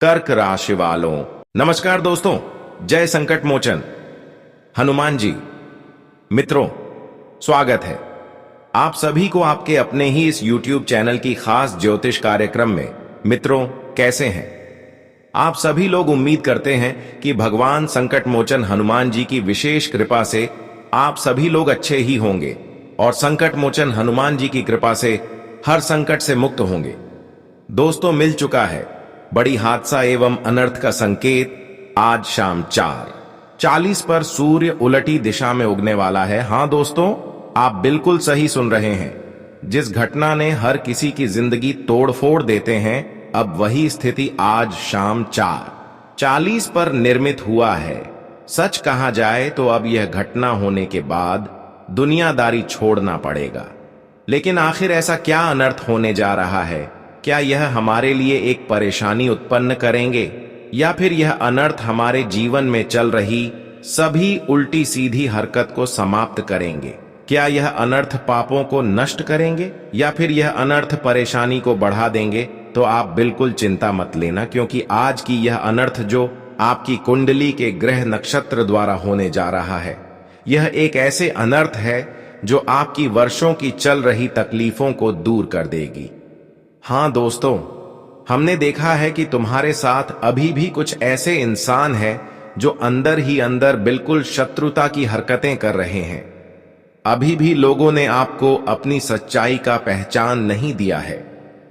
कर्क राशि वालों, नमस्कार दोस्तों। जय संकट मोचन हनुमान जी। मित्रों, स्वागत है आप सभी को आपके अपने ही इस YouTube चैनल की खास ज्योतिष कार्यक्रम में। मित्रों, कैसे हैं आप सभी लोग? उम्मीद करते हैं कि भगवान संकट मोचन हनुमान जी की विशेष कृपा से आप सभी लोग अच्छे ही होंगे और संकट मोचन हनुमान जी की कृपा से हर संकट से मुक्त होंगे। दोस्तों, मिल चुका है बड़ी हादसा एवं अनर्थ का संकेत। आज शाम 4:40 पर सूर्य उलटी दिशा में उगने वाला है। हां दोस्तों, आप बिल्कुल सही सुन रहे हैं। जिस घटना ने हर किसी की जिंदगी तोड़-फोड़ देते हैं, अब वही स्थिति आज शाम 4:40 पर निर्मित हुआ है। सच कहा जाए तो अब यह घटना होने के बाद दुनियादारी छोड़ना पड़ेगा। लेकिन आखिर ऐसा क्या अनर्थ होने जा रहा है? क्या यह हमारे लिए एक परेशानी उत्पन्न करेंगे या फिर यह अनर्थ हमारे जीवन में चल रही सभी उल्टी सीधी हरकत को समाप्त करेंगे? क्या यह अनर्थ पापों को नष्ट करेंगे या फिर यह अनर्थ परेशानी को बढ़ा देंगे? तो आप बिल्कुल चिंता मत लेना, क्योंकि आज की यह अनर्थ जो आपकी कुंडली के ग्रह नक्षत्र द्वारा होने जा रहा है, यह एक ऐसे अनर्थ है जो आपकी वर्षों की चल रही तकलीफों को दूर कर देगी। हां दोस्तों, हमने देखा है कि तुम्हारे साथ अभी भी कुछ ऐसे इंसान हैं जो अंदर ही अंदर बिल्कुल शत्रुता की हरकतें कर रहे हैं। अभी भी लोगों ने आपको अपनी सच्चाई का पहचान नहीं दिया है,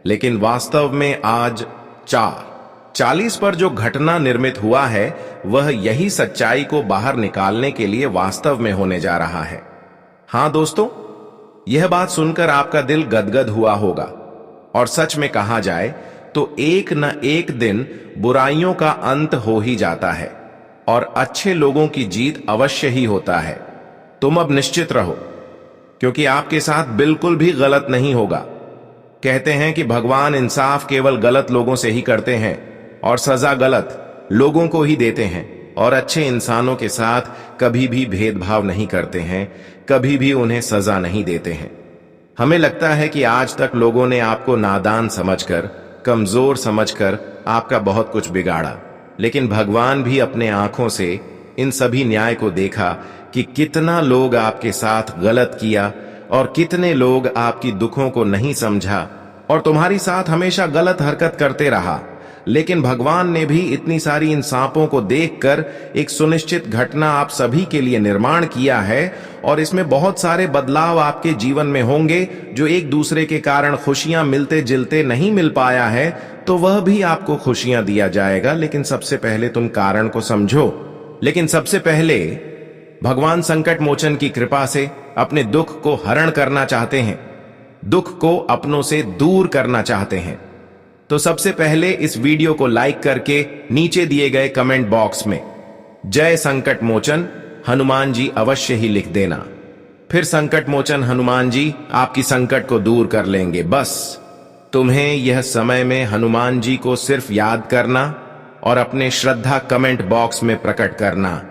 लेकिन वास्तव में आज 4:40 पर जो घटना निर्मित हुआ है, वह यही सच्चाई को बाहर निकालने के लिए वास्तव में होने जा रहा है। हां दोस्तों, यह बात सुनकर आपका दिल गदगद हुआ होगा। और सच में कहा जाए तो एक न एक दिन बुराइयों का अंत हो ही जाता है और अच्छे लोगों की जीत अवश्य ही होता है। तुम अब निश्चित रहो, क्योंकि आपके साथ बिल्कुल भी गलत नहीं होगा। कहते हैं कि भगवान इंसाफ केवल गलत लोगों से ही करते हैं और सजा गलत लोगों को ही देते हैं, और अच्छे इंसानों के साथ कभी भी भेदभाव नहीं करते हैं, कभी भी उन्हें सजा नहीं देते हैं। हमें लगता है कि आज तक लोगों ने आपको नादान समझकर, कमजोर समझकर आपका बहुत कुछ बिगाड़ा, लेकिन भगवान भी अपने आंखों से इन सभी न्याय को देखा कि कितना लोग आपके साथ गलत किया और कितने लोग आपकी दुखों को नहीं समझा और तुम्हारी साथ हमेशा गलत हरकत करते रहा। लेकिन भगवान ने भी इतनी सारी इन सांपों को देखकर एक सुनिश्चित घटना आप सभी के लिए निर्माण किया है, और इसमें बहुत सारे बदलाव आपके जीवन में होंगे। जो एक दूसरे के कारण खुशियां मिलते जिलते नहीं मिल पाया है, तो वह भी आपको खुशियां दिया जाएगा। लेकिन सबसे पहले तुम कारण को समझो। लेकिन सबसे पहले भगवान संकट मोचन की कृपा से अपने दुख को हरण करना चाहते हैं, दुख को अपनों से दूर करना चाहते हैं, तो सबसे पहले इस वीडियो को लाइक करके नीचे दिए गए कमेंट बॉक्स में जय संकट मोचन हनुमान जी अवश्य ही लिख देना। फिर संकट मोचन हनुमान जी आपकी संकट को दूर कर लेंगे। बस तुम्हें यह समय में हनुमान जी को सिर्फ याद करना और अपने श्रद्धा कमेंट बॉक्स में प्रकट करना,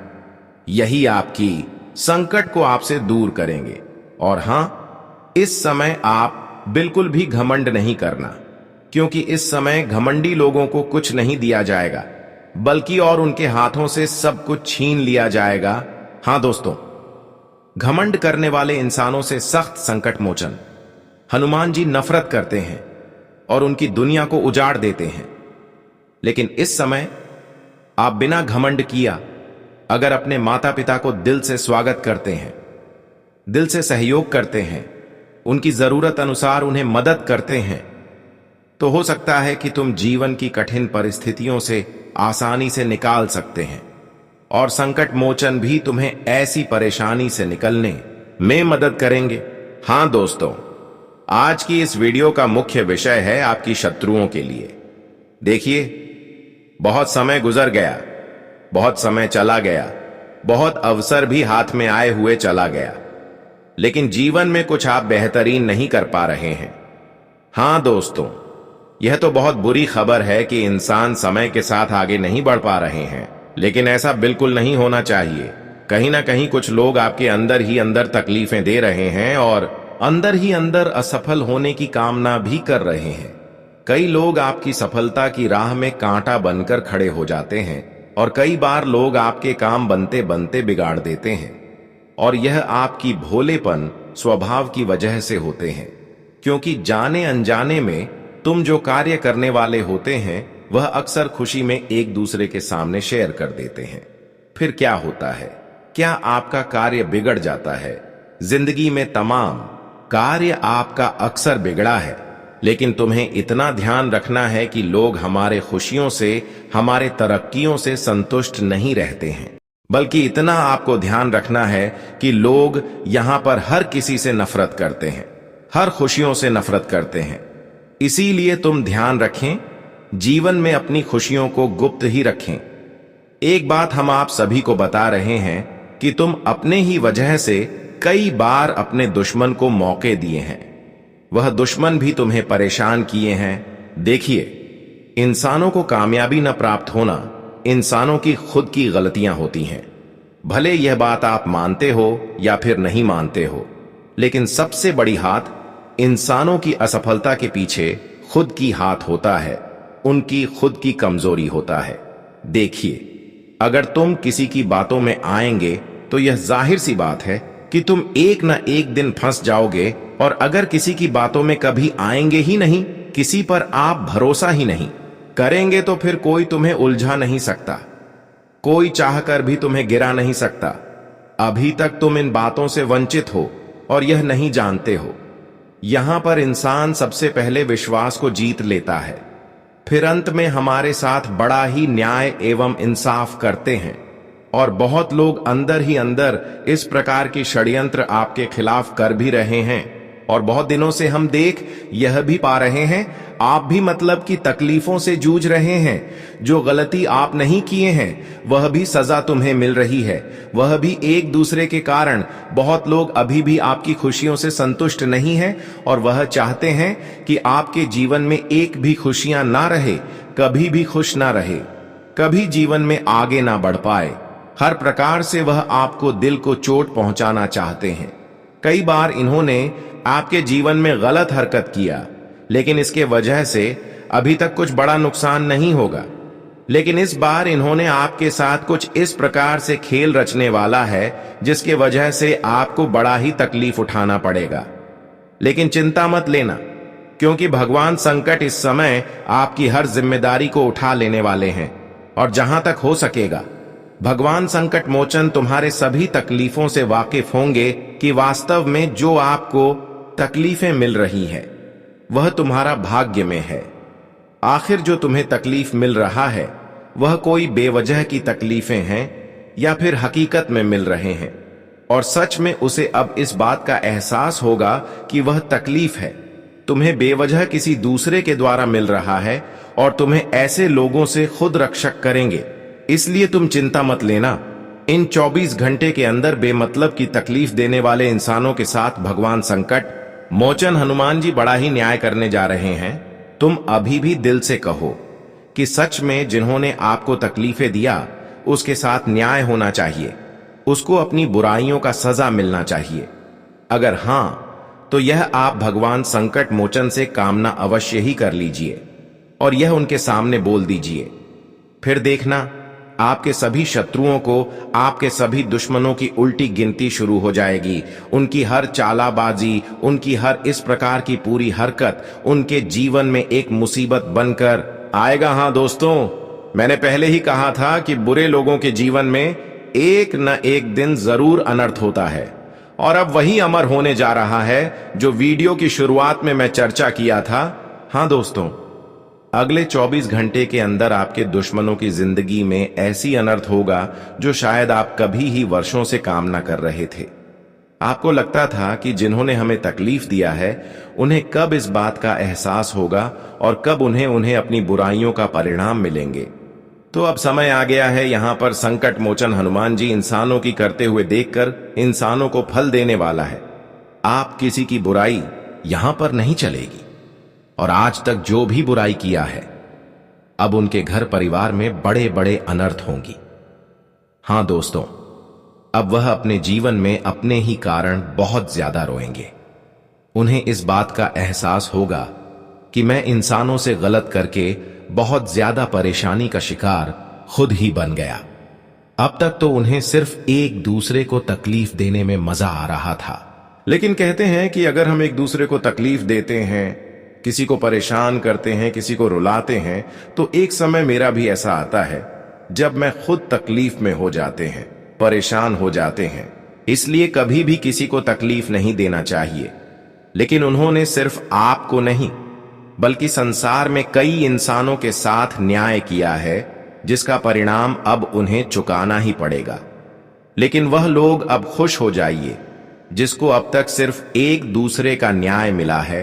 यही आपकी संकट को आपसे दूर करेंगे। और हां, इस समय आप बिल्कुल भी घमंड नहीं करना, क्योंकि इस समय घमंडी लोगों को कुछ नहीं दिया जाएगा, बल्कि और उनके हाथों से सब कुछ छीन लिया जाएगा। हां दोस्तों, घमंड करने वाले इंसानों से सख्त संकट मोचन हनुमान जी नफरत करते हैं और उनकी दुनिया को उजाड़ देते हैं। लेकिन इस समय आप बिना घमंड किया अगर अपने माता पिता को दिल से स्वागत करते हैं, दिल से सहयोग करते हैं, उनकी जरूरत अनुसार उन्हें मदद करते हैं, तो हो सकता है कि तुम जीवन की कठिन परिस्थितियों से आसानी से निकाल सकते हैं और संकट मोचन भी तुम्हें ऐसी परेशानी से निकलने में मदद करेंगे। हां दोस्तों, आज की इस वीडियो का मुख्य विषय है आपकी शत्रुओं के लिए। देखिए, बहुत समय गुजर गया, बहुत समय चला गया, बहुत अवसर भी हाथ में आए हुए चला गया, लेकिन जीवन में कुछ आप बेहतरीन नहीं कर पा रहे हैं। हां दोस्तों, यह तो बहुत बुरी खबर है कि इंसान समय के साथ आगे नहीं बढ़ पा रहे हैं, लेकिन ऐसा बिल्कुल नहीं होना चाहिए। कहीं ना कहीं कुछ लोग आपके अंदर ही अंदर तकलीफें दे रहे हैं और अंदर ही अंदर असफल होने की कामना भी कर रहे हैं। कई लोग आपकी सफलता की राह में कांटा बनकर खड़े हो जाते हैं और कई बार लोग आपके काम बनते बनते बिगाड़ देते हैं। और यह आपकी भोलेपन स्वभाव की वजह से होते हैं, क्योंकि जाने अनजाने में तुम जो कार्य करने वाले होते हैं वह अक्सर खुशी में एक दूसरे के सामने शेयर कर देते हैं। फिर क्या होता है? क्या आपका कार्य बिगड़ जाता है? जिंदगी में तमाम कार्य आपका अक्सर बिगड़ा है, लेकिन तुम्हें इतना ध्यान रखना है कि लोग हमारे खुशियों से, हमारे तरक्कियों से संतुष्ट नहीं रहते हैं, बल्कि इतना आपको ध्यान रखना है कि लोग यहां पर हर किसी से नफरत करते हैं, हर खुशियों से नफरत करते हैं। इसीलिए तुम ध्यान रखें, जीवन में अपनी खुशियों को गुप्त ही रखें। एक बात हम आप सभी को बता रहे हैं कि तुम अपने ही वजह से कई बार अपने दुश्मन को मौके दिए हैं। वह दुश्मन भी तुम्हें परेशान किए हैं। देखिए, इंसानों को कामयाबी न प्राप्त होना इंसानों की खुद की गलतियां होती हैं। भले यह बात आप मानते हो या फिर नहीं मानते हो, लेकिन सबसे बड़ी हाथ इंसानों की असफलता के पीछे खुद की हाथ होता है, उनकी खुद की कमजोरी होता है। देखिए, अगर तुम किसी की बातों में आएंगे तो यह जाहिर सी बात है कि तुम एक न एक दिन फंस जाओगे। और अगर किसी की बातों में कभी आएंगे ही नहीं, किसी पर आप भरोसा ही नहीं करेंगे, तो फिर कोई तुम्हें उलझा नहीं सकता, कोई चाहकर भी तुम्हें गिरा नहीं सकता। अभी तक तुम इन बातों से वंचित हो और यह नहीं जानते हो। यहां पर इंसान सबसे पहले विश्वास को जीत लेता है, फिर अंत में हमारे साथ बड़ा ही न्याय एवं इंसाफ करते हैं। और बहुत लोग अंदर ही अंदर इस प्रकार की षड्यंत्र आपके खिलाफ कर भी रहे हैं। और बहुत दिनों से हम देख यह भी पा रहे हैं, आप भी मतलब की तकलीफों से जूझ रहे हैं। जो गलती आप नहीं किए हैं वह भी सजा तुम्हें मिल रही है, वह भी एक दूसरे के कारण। बहुत लोग अभी भी आपकी खुशियों से संतुष्ट नहीं हैं और वह चाहते हैं कि आपके जीवन में एक भी खुशियां ना रहे, कभी भी खुश ना रहे, कभी जीवन में आगे ना बढ़ पाए। हर प्रकार से वह आपको दिल को चोट पहुंचाना चाहते हैं। कई बार इन्होंने आपके जीवन में गलत हरकत किया, लेकिन इसके वजह से अभी तक कुछ बड़ा नुकसान नहीं होगा। लेकिन इस बार इन्होंने आपके साथ कुछ इस प्रकार से खेल रचने वाला है जिसके वजह से आपको बड़ा ही तकलीफ उठाना पड़ेगा। लेकिन चिंता मत लेना, क्योंकि भगवान संकट इस समय आपकी हर जिम्मेदारी को उठा लेने वाले हैं। और जहां तक हो सकेगा भगवान संकट मोचन तुम्हारे सभी तकलीफों से वाकिफ होंगे कि वास्तव में जो आपको तकलीफें मिल रही हैं वह तुम्हारा भाग्य में है। आखिर जो तुम्हें तकलीफ मिल रहा है वह कोई बेवजह की तकलीफें हैं या फिर हकीकत में मिल रहे हैं। और सच में उसे अब इस बात का एहसास होगा कि वह तकलीफ है तुम्हें बेवजह किसी दूसरे के द्वारा मिल रहा है और तुम्हें ऐसे लोगों से खुद रक्षक करेंगे। इसलिए तुम चिंता मत लेना। इन 24 घंटे के अंदर बेमतलब की तकलीफ देने वाले इंसानों के साथ भगवान संकट मोचन हनुमान जी बड़ा ही न्याय करने जा रहे हैं। तुम अभी भी दिल से कहो कि सच में जिन्होंने आपको तकलीफें दिया उसके साथ न्याय होना चाहिए, उसको अपनी बुराइयों का सजा मिलना चाहिए। अगर हां, तो यह आप भगवान संकट मोचन से कामना अवश्य ही कर लीजिए और यह उनके सामने बोल दीजिए। फिर देखना, आपके सभी शत्रुओं को, आपके सभी दुश्मनों की उल्टी गिनती शुरू हो जाएगी। उनकी हर चालाबाजी, उनकी हर इस प्रकार की पूरी हरकत उनके जीवन में एक मुसीबत बनकर आएगा। हां दोस्तों, मैंने पहले ही कहा था कि बुरे लोगों के जीवन में एक न एक दिन जरूर अनर्थ होता है। और अब वही अमर होने जा रहा है जो वीडियो की शुरुआत में मैं चर्चा किया था। हां दोस्तों, अगले 24 घंटे के अंदर आपके दुश्मनों की जिंदगी में ऐसी अनर्थ होगा जो शायद आप कभी ही वर्षों से कामना कर रहे थे। आपको लगता था कि जिन्होंने हमें तकलीफ दिया है उन्हें कब इस बात का एहसास होगा और कब उन्हें अपनी बुराइयों का परिणाम मिलेंगे। तो अब समय आ गया है, यहां पर संकट मोचन हनुमान जी इंसानों की करते हुए देखकर इंसानों को फल देने वाला है। आप किसी की बुराई यहां पर नहीं चलेगी। और आज तक जो भी बुराई किया है अब उनके घर परिवार में बड़े बड़े अनर्थ होंगी। हां दोस्तों, अब वह अपने जीवन में अपने ही कारण बहुत ज्यादा रोएंगे। उन्हें इस बात का एहसास होगा कि मैं इंसानों से गलत करके बहुत ज्यादा परेशानी का शिकार खुद ही बन गया। अब तक तो उन्हें सिर्फ एक दूसरे को तकलीफ देने में मजा आ रहा था, लेकिन कहते हैं कि अगर हम एक दूसरे को तकलीफ देते हैं, किसी को परेशान करते हैं, किसी को रुलाते हैं, तो एक समय मेरा भी ऐसा आता है जब मैं खुद तकलीफ में हो जाते हैं, परेशान हो जाते हैं। इसलिए कभी भी किसी को तकलीफ नहीं देना चाहिए। लेकिन उन्होंने सिर्फ आपको नहीं बल्कि संसार में कई इंसानों के साथ न्याय किया है, जिसका परिणाम अब उन्हें चुकाना ही पड़ेगा। लेकिन वह लोग अब खुश हो जाइए जिसको अब तक सिर्फ एक दूसरे का न्याय मिला है,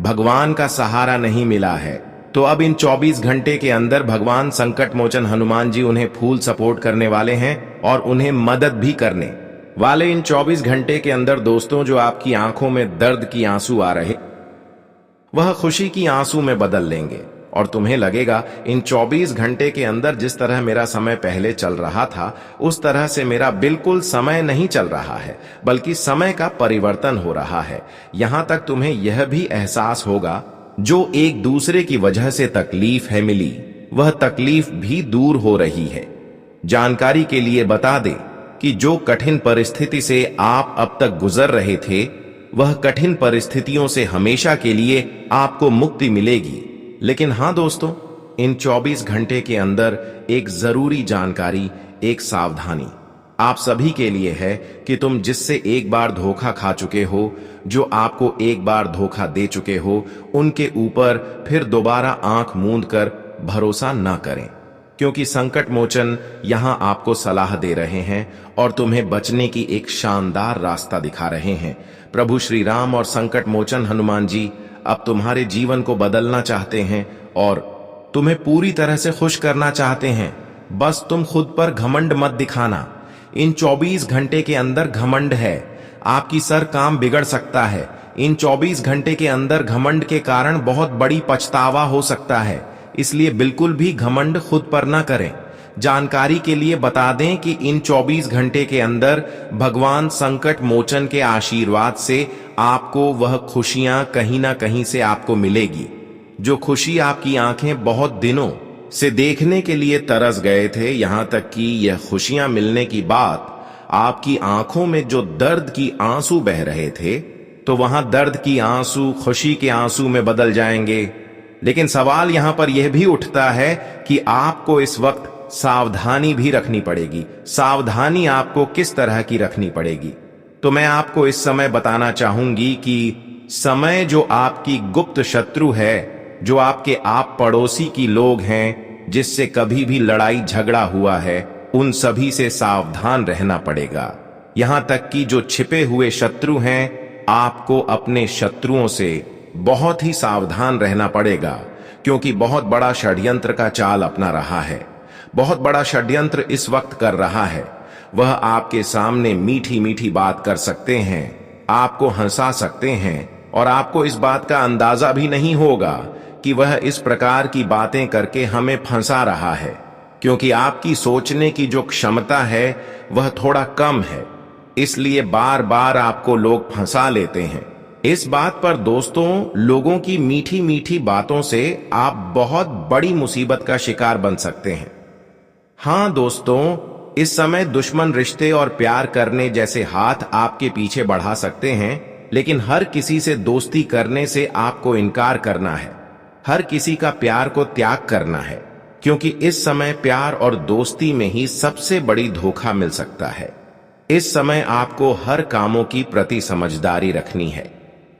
भगवान का सहारा नहीं मिला है। तो अब इन 24 घंटे के अंदर भगवान संकट मोचन हनुमान जी उन्हें फुल सपोर्ट करने वाले हैं और उन्हें मदद भी करने वाले। इन 24 घंटे के अंदर दोस्तों, जो आपकी आंखों में दर्द की आंसू आ रहे, वह खुशी की आंसू में बदल लेंगे और तुम्हें लगेगा इन 24 घंटे के अंदर जिस तरह मेरा समय पहले चल रहा था, उस तरह से मेरा बिल्कुल समय नहीं चल रहा है, बल्कि समय का परिवर्तन हो रहा है। यहां तक तुम्हें यह भी एहसास होगा जो एक दूसरे की वजह से तकलीफ है मिली, वह तकलीफ भी दूर हो रही है। जानकारी के लिए बता दें कि जो कठिन परिस्थिति से आप अब तक गुजर रहे थे, वह कठिन परिस्थितियों से हमेशा के लिए आपको मुक्ति मिलेगी। लेकिन हां दोस्तों, इन 24 घंटे के अंदर एक जरूरी जानकारी, एक सावधानी आप सभी के लिए है कि तुम जिससे एक बार धोखा खा चुके हो, जो आपको एक बार धोखा दे चुके हो, उनके ऊपर फिर दोबारा आंख मूंद कर भरोसा न करें, क्योंकि संकट मोचन यहां आपको सलाह दे रहे हैं और तुम्हें बचने की एक शानदार रास्ता दिखा रहे हैं। प्रभु श्री राम और संकट मोचन हनुमान जी अब तुम्हारे जीवन को बदलना चाहते हैं और तुम्हें पूरी तरह से खुश करना चाहते हैं। बस तुम खुद पर घमंड मत दिखाना। इन 24 घंटे के अंदर घमंड है, आपकी सर काम बिगड़ सकता है। इन 24 घंटे के अंदर घमंड के कारण बहुत बड़ी पछतावा हो सकता है, इसलिए बिल्कुल भी घमंड खुद पर ना करें। जानकारी के लिए बता दें कि इन 24 घंटे के अंदर भगवान संकट मोचन के आशीर्वाद से आपको वह खुशियां कहीं ना कहीं से आपको मिलेगी, जो खुशी आपकी आंखें बहुत दिनों से देखने के लिए तरस गए थे। यहां तक कि यह खुशियां मिलने की बात, आपकी आंखों में जो दर्द की आंसू बह रहे थे, तो वहां दर्द की आंसू खुशी के आंसू में बदल जाएंगे। लेकिन सवाल यहां पर यह भी उठता है कि आपको इस वक्त सावधानी भी रखनी पड़ेगी। सावधानी आपको किस तरह की रखनी पड़ेगी? तो मैं आपको इस समय बताना चाहूंगी कि समय जो आपकी गुप्त शत्रु है, जो आपके आप पड़ोसी की लोग हैं, जिससे कभी भी लड़ाई झगड़ा हुआ है, उन सभी से सावधान रहना पड़ेगा। यहां तक कि जो छिपे हुए शत्रु हैं, आपको अपने शत्रुओं से बहुत ही सावधान रहना पड़ेगा, क्योंकि बहुत बड़ा षड्यंत्र का चाल अपना रहा है। बहुत बड़ा षड्यंत्र इस वक्त कर रहा है। वह आपके सामने मीठी मीठी बात कर सकते हैं, आपको हंसा सकते हैं, और आपको इस बात का अंदाजा भी नहीं होगा कि वह इस प्रकार की बातें करके हमें फंसा रहा है, क्योंकि आपकी सोचने की जो क्षमता है वह थोड़ा कम है। इसलिए बार बार आपको लोग फंसा लेते हैं। इस बात पर दोस्तों, लोगों की मीठी मीठी बातों से आप बहुत बड़ी मुसीबत का शिकार बन सकते हैं। हां दोस्तों, इस समय दुश्मन रिश्ते और प्यार करने जैसे हाथ आपके पीछे बढ़ा सकते हैं, लेकिन हर किसी से दोस्ती करने से आपको इनकार करना है। हर किसी का प्यार को त्याग करना है, क्योंकि इस समय प्यार और दोस्ती में ही सबसे बड़ी धोखा मिल सकता है। इस समय आपको हर कामों की प्रति समझदारी रखनी है,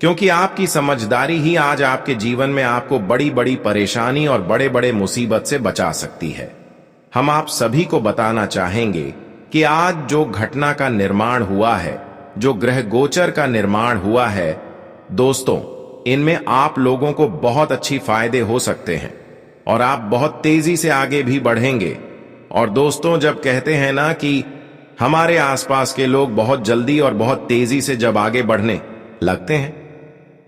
क्योंकि आपकी समझदारी ही आज आपके जीवन में आपको बड़ी बड़ी परेशानी और बड़े बड़े मुसीबत से बचा सकती है। हम आप सभी को बताना चाहेंगे कि आज जो घटना का निर्माण हुआ है, जो ग्रह गोचर का निर्माण हुआ है, दोस्तों, इनमें आप लोगों को बहुत अच्छी फायदे हो सकते हैं और आप बहुत तेजी से आगे भी बढ़ेंगे। और दोस्तों, जब कहते हैं ना कि हमारे आसपास के लोग बहुत जल्दी और बहुत तेजी से जब आगे बढ़ने लगते हैं,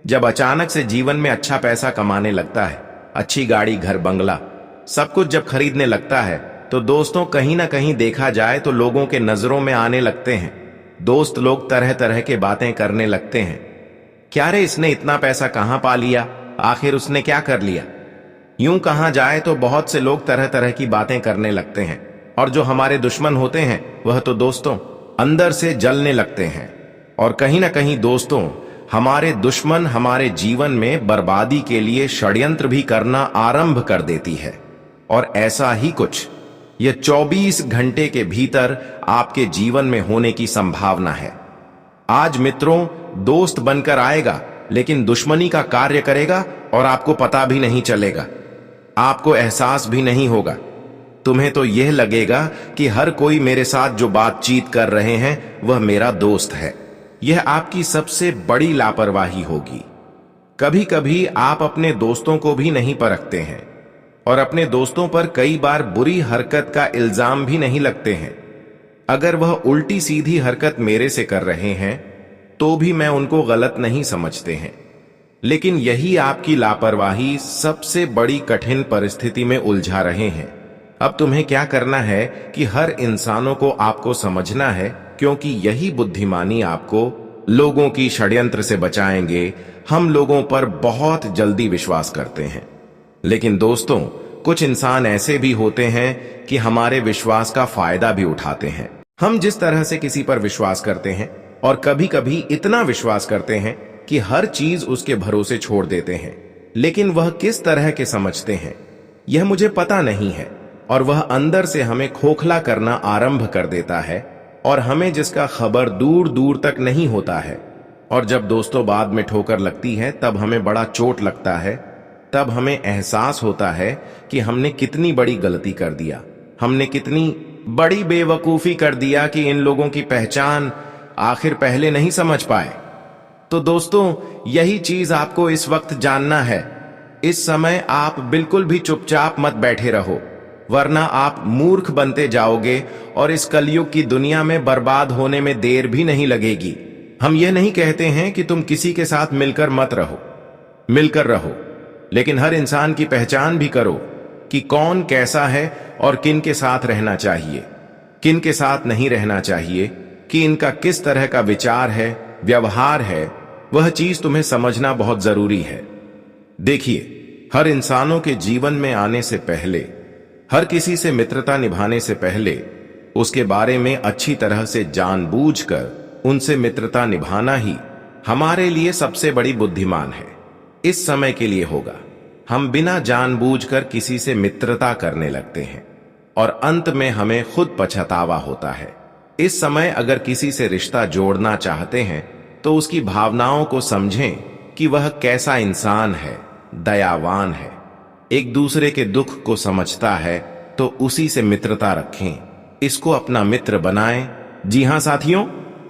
जब अचानक से जीवन में अच्छा पैसा कमाने लगता है, अच्छी गाड़ी, घर, बंगला, सब कुछ जब खरीदने लगता है, तो दोस्तों कहीं ना कहीं देखा जाए तो लोगों के नजरों में आने लगते हैं। दोस्त लोग तरह तरह के बातें करने लगते हैं। क्या रे, इसने इतना पैसा कहां पा लिया? आखिर उसने क्या कर लिया। यूं कहा जाए तो बहुत से लोग तरह तरह की बातें करने लगते हैं, और जो हमारे दुश्मन होते हैं वह तो दोस्तों अंदर से जलने लगते हैं। और कहीं ना कहीं दोस्तों, हमारे दुश्मन हमारे जीवन में बर्बादी के लिए षड्यंत्र भी करना आरंभ कर देती है। और ऐसा ही कुछ यह 24 घंटे के भीतर आपके जीवन में होने की संभावना है। आज मित्रों दोस्त बनकर आएगा, लेकिन दुश्मनी का कार्य करेगा और आपको पता भी नहीं चलेगा, आपको एहसास भी नहीं होगा। तुम्हें तो यह लगेगा कि हर कोई मेरे साथ जो बातचीत कर रहे हैं वह मेरा दोस्त है। यह आपकी सबसे बड़ी लापरवाही होगी। कभी कभी आप अपने दोस्तों को भी नहीं परखते हैं, और अपने दोस्तों पर कई बार बुरी हरकत का इल्जाम भी नहीं लगते हैं। अगर वह उल्टी सीधी हरकत मेरे से कर रहे हैं तो भी मैं उनको गलत नहीं समझते हैं, लेकिन यही आपकी लापरवाही सबसे बड़ी कठिन परिस्थिति में उलझा रहे हैं। अब तुम्हें क्या करना है कि हर इंसानों को आपको समझना है, क्योंकि यही बुद्धिमानी आपको लोगों की षड्यंत्र से बचाएंगे। हम लोगों पर बहुत जल्दी विश्वास करते हैं, लेकिन दोस्तों कुछ इंसान ऐसे भी होते हैं कि हमारे विश्वास का फायदा भी उठाते हैं। हम जिस तरह से किसी पर विश्वास करते हैं, और कभी कभी इतना विश्वास करते हैं कि हर चीज उसके भरोसे छोड़ देते हैं, लेकिन वह किस तरह के समझते हैं यह मुझे पता नहीं है, और वह अंदर से हमें खोखला करना आरंभ कर देता है, और हमें जिसका खबर दूर दूर तक नहीं होता है। और जब दोस्तों बाद में ठोकर लगती है तब हमें बड़ा चोट लगता है। तब हमें एहसास होता है कि हमने कितनी बड़ी गलती कर दिया, हमने कितनी बड़ी बेवकूफी कर दिया कि इन लोगों की पहचान आखिर पहले नहीं समझ पाए। तो दोस्तों यही चीज आपको इस वक्त जानना है। इस समय आप बिल्कुल भी चुपचाप मत बैठे रहो, वरना आप मूर्ख बनते जाओगे और इस कलयुग की दुनिया में बर्बाद होने में देर भी नहीं लगेगी। हम यह नहीं कहते हैं कि तुम किसी के साथ मिलकर मत रहो, मिलकर रहो, लेकिन हर इंसान की पहचान भी करो कि कौन कैसा है और किन के साथ रहना चाहिए, किन के साथ नहीं रहना चाहिए, कि इनका किस तरह का विचार है, व्यवहार है। वह चीज तुम्हें समझना बहुत जरूरी है। देखिए, हर इंसानों के जीवन में आने से पहले, हर किसी से मित्रता निभाने से पहले उसके बारे में अच्छी तरह से जानबूझकर उनसे मित्रता निभाना ही हमारे लिए सबसे बड़ी बुद्धिमान है। इस समय के लिए होगा, हम बिना जानबूझकर किसी से मित्रता करने लगते हैं और अंत में हमें खुद पछतावा होता है। इस समय अगर किसी से रिश्ता जोड़ना चाहते हैं तो उसकी भावनाओं को समझें कि वह कैसा इंसान है, दयावान है, एक दूसरे के दुख को समझता है, तो उसी से मित्रता रखें, इसको अपना मित्र बनाएं। जी हां साथियों,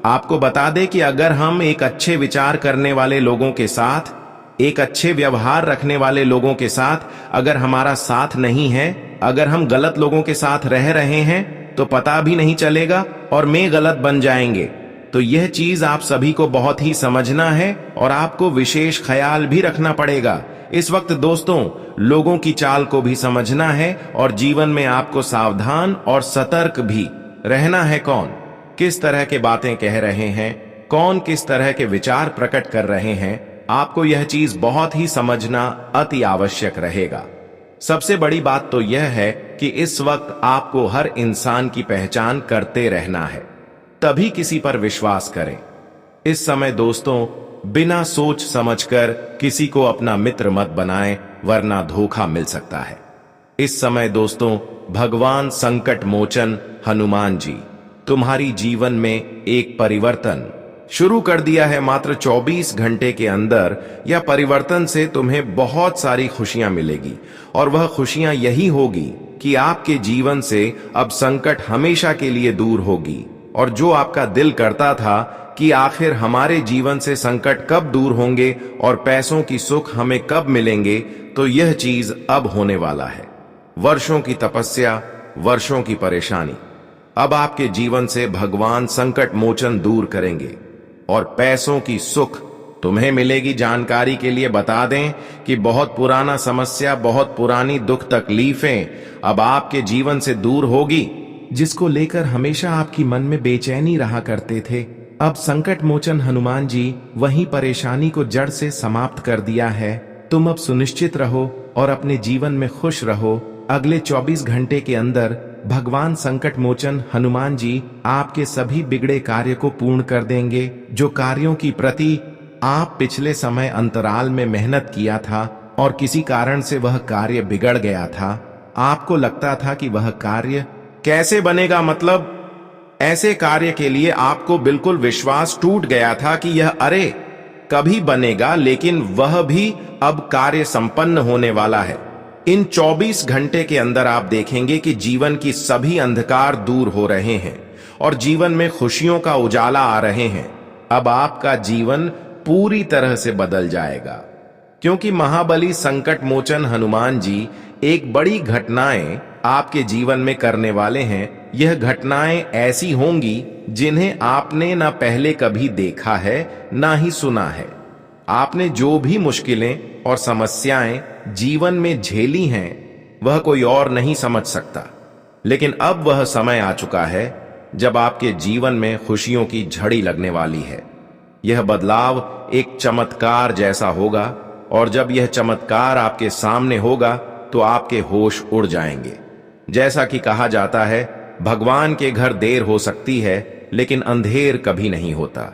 आपको बता दें कि अगर हम एक अच्छे विचार करने वाले लोगों के साथ, एक अच्छे व्यवहार रखने वाले लोगों के साथ अगर हमारा साथ नहीं है, अगर हम गलत लोगों के साथ रह रहे हैं तो पता भी नहीं चलेगा और मैं गलत बन जाएंगे। तो यह चीज आप सभी को बहुत ही समझना है और आपको विशेष ख्याल भी रखना पड़ेगा। इस वक्त दोस्तों लोगों की चाल को भी समझना है और जीवन में आपको सावधान और सतर्क भी रहना है। कौन किस तरह के बातें कह रहे हैं, कौन किस तरह के विचार प्रकट कर रहे हैं, आपको यह चीज बहुत ही समझना अति आवश्यक रहेगा। सबसे बड़ी बात तो यह है कि इस वक्त आपको हर इंसान की पहचान करते रहना है, तभी किसी पर विश्वास करें। इस समय दोस्तों बिना सोच समझकर किसी को अपना मित्र मत बनाएं, वरना धोखा मिल सकता है। इस समय दोस्तों भगवान संकट मोचन हनुमान जी तुम्हारी जीवन में एक परिवर्तन शुरू कर दिया है। मात्र 24 घंटे के अंदर यह परिवर्तन से तुम्हें बहुत सारी खुशियां मिलेगी, और वह खुशियां यही होगी कि आपके जीवन से अब संकट हमेशा के लिए दूर होगी। और जो आपका दिल करता था कि आखिर हमारे जीवन से संकट कब दूर होंगे और पैसों की सुख हमें कब मिलेंगे, तो यह चीज अब होने वाला है। वर्षों की तपस्या, वर्षों की परेशानी, अब आपके जीवन से भगवान संकट मोचन दूर करेंगे और पैसों की सुख तुम्हें मिलेगी। जानकारी के लिए बता दें कि बहुत पुराना समस्या, बहुत पुरानी दुख तकलीफें अब आपके जीवन से दूर होगी, जिसको लेकर हमेशा आपकी मन में बेचैनी रहा करते थे। अब संकट मोचन हनुमान जी वही परेशानी को जड़ से समाप्त कर दिया है। तुम अब सुनिश्चित रहो और अपने जीवन में खुश रहो। अगले 24 घंटे के अंदर भगवान संकट मोचन हनुमान जी आपके सभी बिगड़े कार्य को पूर्ण कर देंगे। जो कार्यों की प्रति आप पिछले समय अंतराल में मेहनत किया था और किसी कारण से वह कार्य बिगड़ गया था, आपको लगता था कि वह कार्य कैसे बनेगा, मतलब ऐसे कार्य के लिए आपको बिल्कुल विश्वास टूट गया था कि यह अरे कभी बनेगा, लेकिन वह भी अब कार्य संपन्न होने वाला है। इन 24 घंटे के अंदर आप देखेंगे कि जीवन की सभी अंधकार दूर हो रहे हैं और जीवन में खुशियों का उजाला आ रहे हैं। अब आपका जीवन पूरी तरह से बदल जाएगा, क्योंकि महाबली संकट मोचन हनुमान जी एक बड़ी घटनाएं आपके जीवन में करने वाले हैं। यह घटनाएं ऐसी होंगी जिन्हें आपने ना पहले कभी देखा है ना ही सुना है। आपने जो भी मुश्किलें और समस्याएं जीवन में झेली हैं, वह कोई और नहीं समझ सकता। लेकिन अब वह समय आ चुका है जब आपके जीवन में खुशियों की झड़ी लगने वाली है। यह बदलाव एक चमत्कार जैसा होगा और जब यह चमत्कार आपके सामने होगा तो आपके होश उड़ जाएंगे। जैसा कि कहा जाता है, भगवान के घर देर हो सकती है लेकिन अंधेर कभी नहीं होता।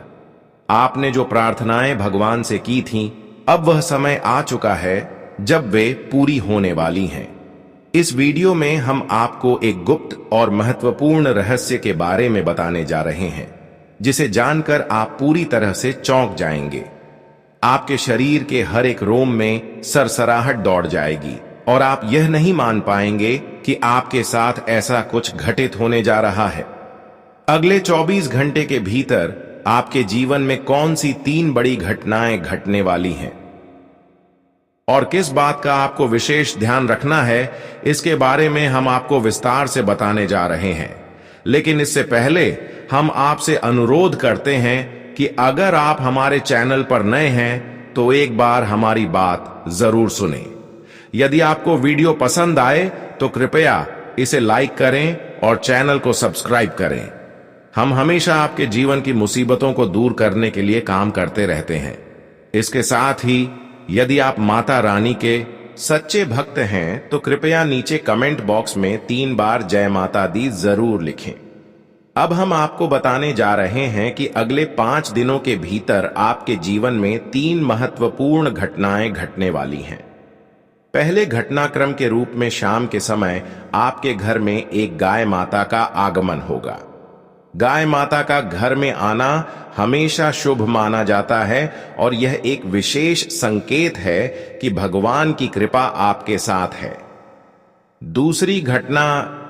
आपने जो प्रार्थनाएं भगवान से की थीं, अब वह समय आ चुका है जब वे पूरी होने वाली हैं। इस वीडियो में हम आपको एक गुप्त और महत्वपूर्ण रहस्य के बारे में बताने जा रहे हैं, जिसे जानकर आप पूरी तरह से चौंक जाएंगे। आपके शरीर के हर एक रोम में सरसराहट दौड़ जाएगी और आप यह नहीं मान पाएंगे कि आपके साथ ऐसा कुछ घटित होने जा रहा है। अगले 24 घंटे के भीतर आपके जीवन में कौन सी 3 बड़ी घटनाएं घटने वाली हैं और किस बात का आपको विशेष ध्यान रखना है, इसके बारे में हम आपको विस्तार से बताने जा रहे हैं। लेकिन इससे पहले हम आपसे अनुरोध करते हैं कि अगर आप हमारे चैनल पर नए हैं तो एक बार हमारी बात जरूर सुनें। यदि आपको वीडियो पसंद आए तो कृपया इसे लाइक करें और चैनल को सब्सक्राइब करें। हम हमेशा आपके जीवन की मुसीबतों को दूर करने के लिए काम करते रहते हैं। इसके साथ ही यदि आप माता रानी के सच्चे भक्त हैं तो कृपया नीचे कमेंट बॉक्स में 3 बार जय माता दी जरूर लिखें। अब हम आपको बताने जा रहे हैं कि अगले 5 दिनों के भीतर आपके जीवन में 3 महत्वपूर्ण घटनाएं घटने वाली हैं। पहले घटनाक्रम के रूप में शाम के समय आपके घर में एक गाय माता का आगमन होगा। गाय माता का घर में आना हमेशा शुभ माना जाता है और यह एक विशेष संकेत है कि भगवान की कृपा आपके साथ है। दूसरी घटना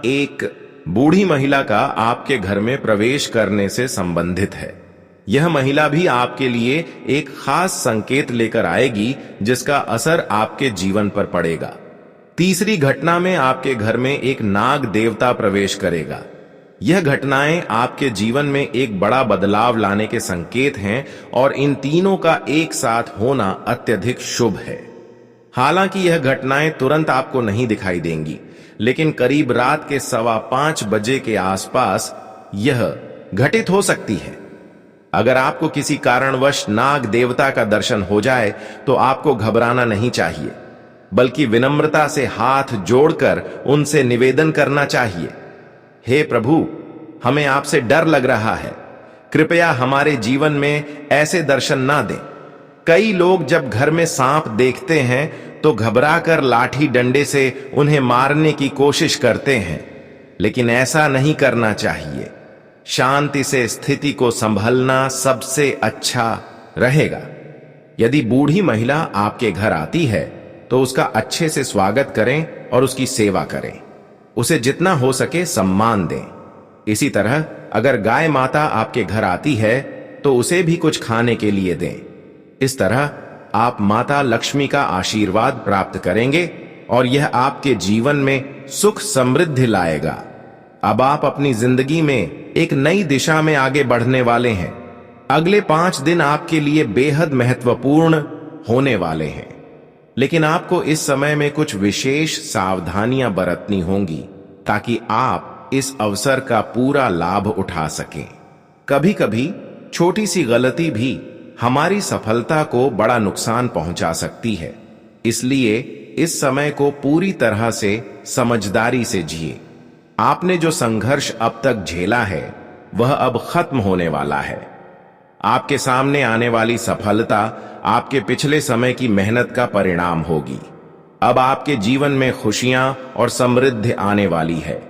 एक बूढ़ी महिला का आपके घर में प्रवेश करने से संबंधित है। यह महिला भी आपके लिए एक खास संकेत लेकर आएगी जिसका असर आपके जीवन पर पड़ेगा। तीसरी घटना में आपके घर में एक नाग देवता प्रवेश करेगा। यह घटनाएं आपके जीवन में एक बड़ा बदलाव लाने के संकेत हैं और इन तीनों का एक साथ होना अत्यधिक शुभ है। हालांकि यह घटनाएं तुरंत आपको नहीं दिखाई देंगी, लेकिन करीब रात के 5:15 बजे के आसपास यह घटित हो सकती है। अगर आपको किसी कारणवश नाग देवता का दर्शन हो जाए तो आपको घबराना नहीं चाहिए, बल्कि विनम्रता से हाथ जोड़कर उनसे निवेदन करना चाहिए, हे प्रभु, हमें आपसे डर लग रहा है, कृपया हमारे जीवन में ऐसे दर्शन ना दें। कई लोग जब घर में सांप देखते हैं तो घबराकर लाठी डंडे से उन्हें मारने की कोशिश करते हैं, लेकिन ऐसा नहीं करना चाहिए। शांति से स्थिति को संभलना सबसे अच्छा रहेगा। यदि बूढ़ी महिला आपके घर आती है तो उसका अच्छे से स्वागत करें और उसकी सेवा करें। उसे जितना हो सके सम्मान दें। इसी तरह अगर गाय माता आपके घर आती है तो उसे भी कुछ खाने के लिए दें। इस तरह आप माता लक्ष्मी का आशीर्वाद प्राप्त करेंगे और यह आपके जीवन में सुख समृद्धि लाएगा। अब आप अपनी जिंदगी में एक नई दिशा में आगे बढ़ने वाले हैं। अगले 5 दिन आपके लिए बेहद महत्वपूर्ण होने वाले हैं, लेकिन आपको इस समय में कुछ विशेष सावधानियां बरतनी होंगी ताकि आप इस अवसर का पूरा लाभ उठा सकें। कभी कभी छोटी सी गलती भी हमारी सफलता को बड़ा नुकसान पहुंचा सकती है, इसलिए इस समय को पूरी तरह से समझदारी से जिए। आपने जो संघर्ष अब तक झेला है वह अब खत्म होने वाला है। आपके सामने आने वाली सफलता आपके पिछले समय की मेहनत का परिणाम होगी। अब आपके जीवन में खुशियां और समृद्धि आने वाली है।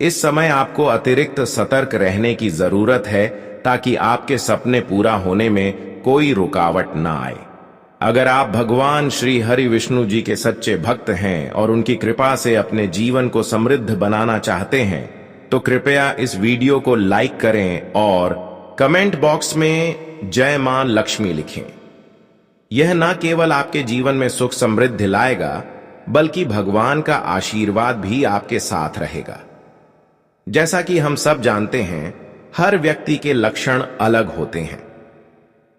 इस समय आपको अतिरिक्त सतर्क रहने की जरूरत है ताकि आपके सपने पूरा होने में कोई रुकावट ना आए। अगर आप भगवान श्री हरि विष्णु जी के सच्चे भक्त हैं और उनकी कृपा से अपने जीवन को समृद्ध बनाना चाहते हैं तो कृपया इस वीडियो को लाइक करें और कमेंट बॉक्स में जय मां लक्ष्मी लिखें। यह न केवल आपके जीवन में सुख समृद्धि लाएगा बल्कि भगवान का आशीर्वाद भी आपके साथ रहेगा। जैसा कि हम सब जानते हैं, हर व्यक्ति के लक्षण अलग होते हैं।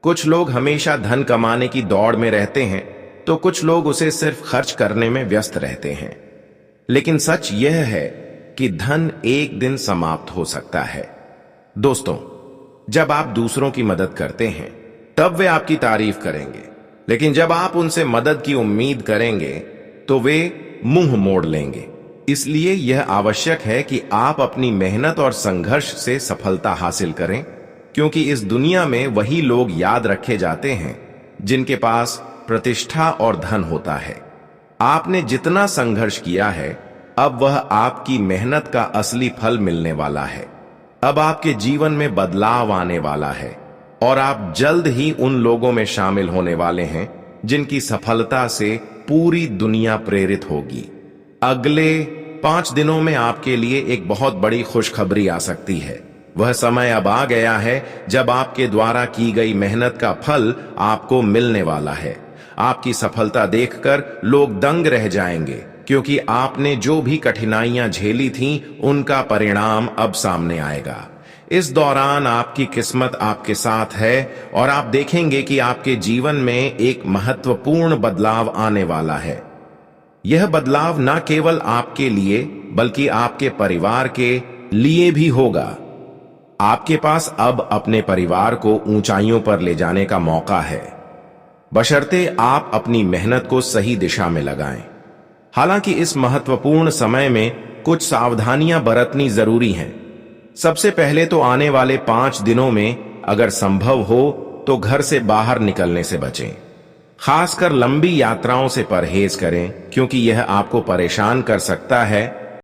कुछ लोग हमेशा धन कमाने की दौड़ में रहते हैं तो कुछ लोग उसे सिर्फ खर्च करने में व्यस्त रहते हैं। लेकिन सच यह है कि धन एक दिन समाप्त हो सकता है। दोस्तों, जब आप दूसरों की मदद करते हैं तब वे आपकी तारीफ करेंगे, लेकिन जब आप उनसे मदद की उम्मीद करेंगे तो वे मुंह मोड़ लेंगे। इसलिए यह आवश्यक है कि आप अपनी मेहनत और संघर्ष से सफलता हासिल करें, क्योंकि इस दुनिया में वही लोग याद रखे जाते हैं जिनके पास प्रतिष्ठा और धन होता है। आपने जितना संघर्ष किया है, अब वह आपकी मेहनत का असली फल मिलने वाला है। अब आपके जीवन में बदलाव आने वाला है और आप जल्द ही उन लोगों में शामिल होने वाले हैं जिनकी सफलता से पूरी दुनिया प्रेरित होगी। अगले 5 दिनों में आपके लिए एक बहुत बड़ी खुशखबरी आ सकती है। वह समय अब आ गया है जब आपके द्वारा की गई मेहनत का फल आपको मिलने वाला है। आपकी सफलता देखकर लोग दंग रह जाएंगे, क्योंकि आपने जो भी कठिनाइयां झेली थीं, उनका परिणाम अब सामने आएगा। इस दौरान आपकी किस्मत आपके साथ है और आप देखेंगे कि आपके जीवन में एक महत्वपूर्ण बदलाव आने वाला है। यह बदलाव न केवल आपके लिए बल्कि आपके परिवार के लिए भी होगा। आपके पास अब अपने परिवार को ऊंचाइयों पर ले जाने का मौका है, बशर्ते आप अपनी मेहनत को सही दिशा में लगाएं। हालांकि इस महत्वपूर्ण समय में कुछ सावधानियां बरतनी जरूरी हैं। सबसे पहले तो आने वाले 5 दिनों में अगर संभव हो तो घर से बाहर निकलने से बचें। खासकर लंबी यात्राओं से परहेज करें, क्योंकि यह आपको परेशान कर सकता है